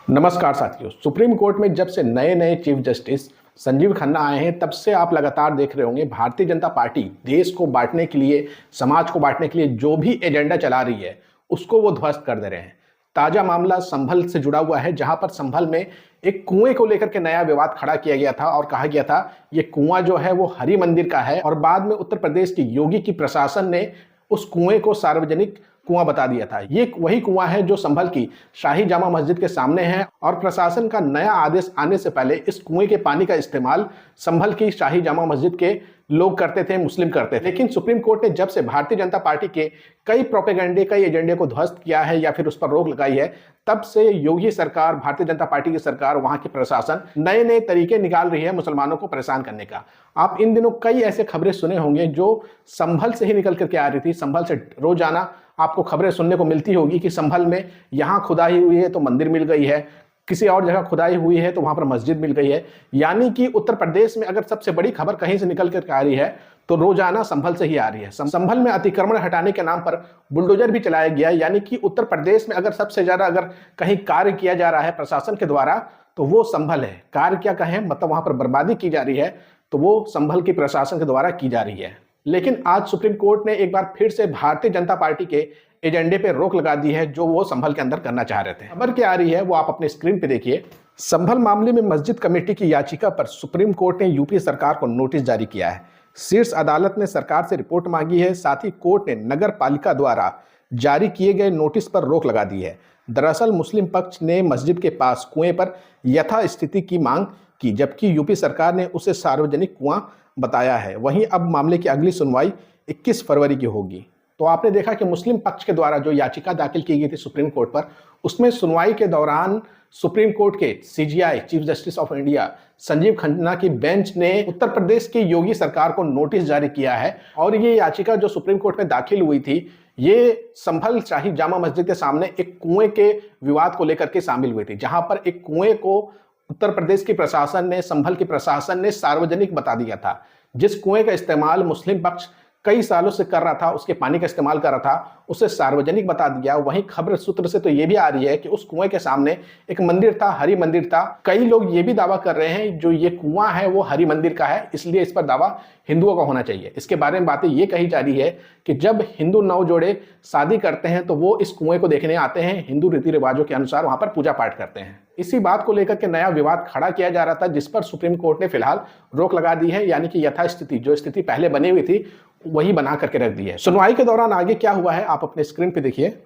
नमस्कार साथियों। Supreme court में जब से नए नए चीफ जस्टिस संजीव खन्ना आए हैं तब से आप लगातार देख रहे होंगे भारतीय जनता पार्टी देश को बांटने के लिए, समाज को बांटने के लिए जो भी एजेंडा चला रही है उसको वो ध्वस्त कर दे रहे हैं। ताजा मामला संभल से जुड़ा हुआ है, जहां पर संभल में एक कुएं को लेकर के नया विवाद खड़ा किया गया था और कहा गया था ये कुआं जो है वो हरि मंदिर का है, और बाद में उत्तर प्रदेश की योगी की प्रशासन ने उस कुएं को सार्वजनिक कुआं बता दिया था। ये वही कुआं है जो संभल की शाही जामा मस्जिद के सामने है, और प्रशासन का नया आदेश आने से पहले इस कुएं के पानी का इस्तेमाल संभल की शाही जामा मस्जिद के लोग करते थे, मुस्लिम करते थे। लेकिन सुप्रीम कोर्ट ने जब से भारतीय जनता पार्टी के कई प्रोपेगेंडे, कई एजेंडे को ध्वस्त किया है या फिर उस पर रोक लगाई है, तब से योगी सरकार, भारतीय जनता पार्टी की सरकार, वहां की प्रशासन नए नए तरीके निकाल रही है मुसलमानों को परेशान करने का। आप इन दिनों कई ऐसे खबरें सुने होंगे जो संभल से ही निकल करके आ रही थी। संभल से रोजाना आपको खबरें सुनने को मिलती होगी कि संभल में यहां खुदाई हुई है तो मंदिर मिल गई है, किसी और जगह खुदाई हुई है तो वहां पर मस्जिद मिल गई है। यानी कि उत्तर प्रदेश में अगर सबसे बड़ी खबर कहीं से निकल कर आ रही है तो रोजाना संभल से ही आ रही है। संभल में अतिक्रमण हटाने के नाम पर बुलडोजर भी चलाया गया। यानी कि उत्तर प्रदेश में अगर सबसे ज्यादा अगर कहीं कार्य किया जा रहा है प्रशासन के द्वारा तो वो संभल है। कार्य क्या कहें, मतलब वहां पर बर्बादी की जा रही है तो वो संभल की प्रशासन के द्वारा की जा रही है। लेकिन आज सुप्रीम कोर्ट ने एक बार फिर से भारतीय जनता पार्टी के एजेंडे पे रोक लगा दी है जो वो संभल के अंदर करना चाह रहे थे। खबर क्या आ रही है वो आप अपने स्क्रीन पे देखिए। संभल मामले में मस्जिद कमेटी की याचिका पर सुप्रीम कोर्ट ने यूपी सरकार को नोटिस जारी किया है। शीर्ष अदालत ने सरकार से रिपोर्ट मांगी है। साथ ही कोर्ट ने नगर पालिका द्वारा जारी किए गए नोटिस पर रोक लगा दी है। दरअसल मुस्लिम पक्ष ने मस्जिद के पास कुएं पर यथास्थिति की मांग की, जबकि यूपी सरकार ने उसे सार्वजनिक कुआं बताया है। वहीं अब मामले की अगली सुनवाई 21 फरवरी की होगी। तो आपने देखा कि मुस्लिम पक्ष के द्वारा जो याचिका दाखिल की गई थी सुप्रीम कोर्ट पर, उसमें सुनवाई के दौरान सुप्रीम कोर्ट के CGI chief justice of India Sanjeev Khanna की बेंच ने उत्तर प्रदेश की योगी सरकार को नोटिस जारी किया है। और ये याचिका जो सुप्रीम कोर्ट में दाखिल हुई थी ये संभल शाही जामा मस्जिद के सामने एक कुएं के विवाद को लेकर के शामिल हुई थी, जहां पर एक कुएं को उत्तर प्रदेश की प्रशासन ने, संभल की प्रशासन ने सार्वजनिक बता दिया था। जिस कुएं का इस्तेमाल मुस्लिम पक्ष कई सालों से कर रहा था, उसके पानी का इस्तेमाल कर रहा था, उसे सार्वजनिक बता दिया। वहीं खबर सूत्र से तो ये भी आ रही है कि उस कुएं के सामने एक मंदिर था, हरि मंदिर था। कई लोग ये भी दावा कर रहे हैं जो ये कुआं है वो हरि मंदिर का है, इसलिए इस पर दावा हिंदुओं का होना चाहिए। इसके बारे में बातें ये कही जा रही है कि जब हिंदू नवजोड़े शादी करते हैं तो वो इस कुएं को देखने आते हैं, हिंदू रीति रिवाजों के अनुसार वहां पर पूजा पाठ करते हैं। इसी बात को लेकर के नया विवाद खड़ा किया जा रहा था, जिस पर सुप्रीम कोर्ट ने फिलहाल रोक लगा दी है। यानी कि यथास्थिति, जो स्थिति पहले बनी हुई थी वही बना करके रख दी है। सुनवाई के दौरान आगे क्या हुआ है आप अपने स्क्रीन पे देखिए।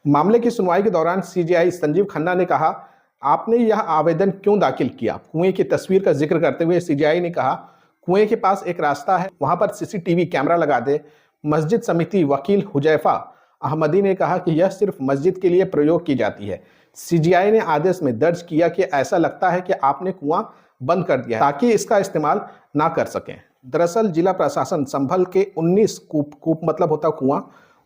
मामले की सुनवाई के दौरान सीजीआई संजीव खन्ना ने कहा, आपने यह आवेदन क्यों दाखिल किया? कुएं की तस्वीर का जिक्र करते हुए सीजीआई ने कहा, कुएं के पास एक रास्ता है, वहां पर सीसीटीवी कैमरा लगा दे। मस्जिद समिति वकील हुजैफा अहमदी ने कहा कि यह सिर्फ मस्जिद के लिए प्रयोग की जाती है। सीजीआई ने आदेश में दर्ज किया कि ऐसा लगता है कि आपने कुआं बंद कर दिया ताकि इसका इस्तेमाल ना कर सकें। दरअसल जिला प्रशासन संभल के 19 कूप मतलब होता कुआं,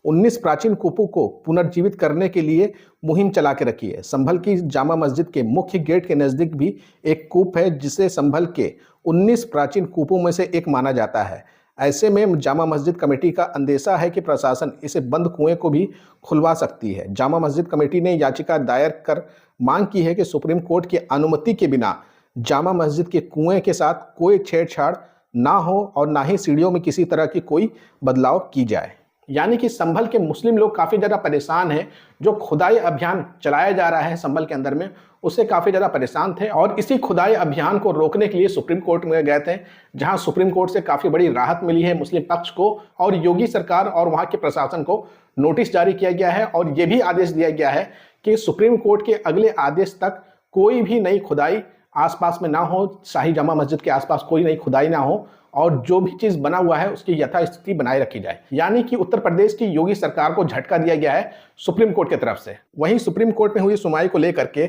19 प्राचीन कूपों को पुनर्जीवित करने के लिए मुहिम चला के रखी है। संभल की जामा मस्जिद के मुख्य गेट के नजदीक भी एक कूप है जिसे संभल के 19 प्राचीन कूपों में से एक माना जाता है। ऐसे में जामा मस्जिद कमेटी का अंदेशा है कि प्रशासन इसे बंद कुएं को भी खुलवा सकती है। जामा मस्जिद कमेटी ने याचिका दायर कर मांग की है कि सुप्रीम कोर्ट की अनुमति के बिना जामा मस्जिद के कुएं के साथ कोई छेड़छाड़ ना हो और ना ही सीढ़ियों में किसी तरह की कोई बदलाव की जाए। यानी कि संभल के मुस्लिम लोग काफी ज्यादा परेशान हैं। जो खुदाई अभियान चलाया जा रहा है संभल के अंदर में, उससे काफी ज्यादा परेशान थे और इसी खुदाई अभियान को रोकने के लिए सुप्रीम कोर्ट में गए थे, जहां सुप्रीम कोर्ट से काफी बड़ी राहत मिली है मुस्लिम पक्ष को। और योगी सरकार और वहां के प्रशासन को नोटिस जारी किया गया है और यह भी आदेश दिया गया है कि सुप्रीम कोर्ट के अगले आदेश तक कोई भी नई खुदाई आसपास में ना हो, शाही जामा मस्जिद के आसपास कोई नई खुदाई ना हो, और जो भी चीज बना हुआ है उसकी यथास्थिति बनाए रखी जाए। यानी कि उत्तर प्रदेश की योगी सरकार को झटका दिया गया है सुप्रीम कोर्ट की तरफ से। वहीं सुप्रीम कोर्ट में हुई सुनवाई को लेकर के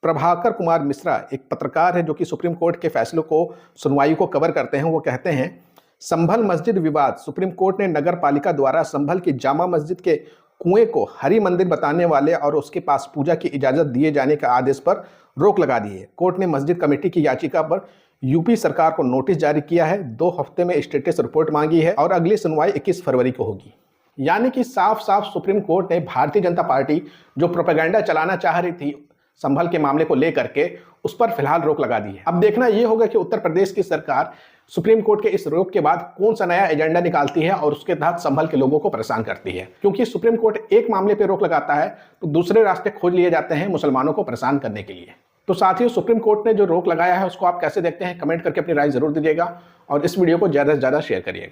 प्रभाकर कुमार मिश्रा एक पत्रकार है जो कि सुप्रीम कोर्ट के फैसलों को, सुनवाई को कवर करते हैं। वो कहते हैं, संभल मस्जिद विवाद, सुप्रीम कोर्ट ने नगर पालिका द्वारा संभल की जामा मस्जिद के कुएं को हरि मंदिर बताने वाले और उसके पास पूजा की इजाजत दिए जाने का आदेश पर रोक लगा दी है। कोर्ट ने मस्जिद कमेटी की याचिका पर यूपी सरकार को नोटिस जारी किया है, 2 हफ्ते में स्टेटस रिपोर्ट मांगी है और अगली सुनवाई 21 फरवरी को होगी। यानी कि साफ साफ सुप्रीम कोर्ट ने भारतीय जनता पार्टी जो प्रोपेगेंडा चलाना चाह रही थी संभल के मामले को लेकर के उस पर फिलहाल रोक लगा दी है। अब देखना यह होगा कि उत्तर प्रदेश की सरकार सुप्रीम कोर्ट के इस रोक के बाद कौन सा नया एजेंडा निकालती है और उसके तहत संभल के लोगों को परेशान करती है, क्योंकि सुप्रीम कोर्ट एक मामले पर रोक लगाता है तो दूसरे रास्ते खोज लिए जाते हैं मुसलमानों को परेशान करने के लिए। तो साथियों, सुप्रीम कोर्ट ने जो रोक लगाया है उसको आप कैसे देखते हैं, कमेंट करके अपनी राय जरूर दीजिएगा और इस वीडियो को ज़्यादा से ज़्यादा शेयर करिएगा।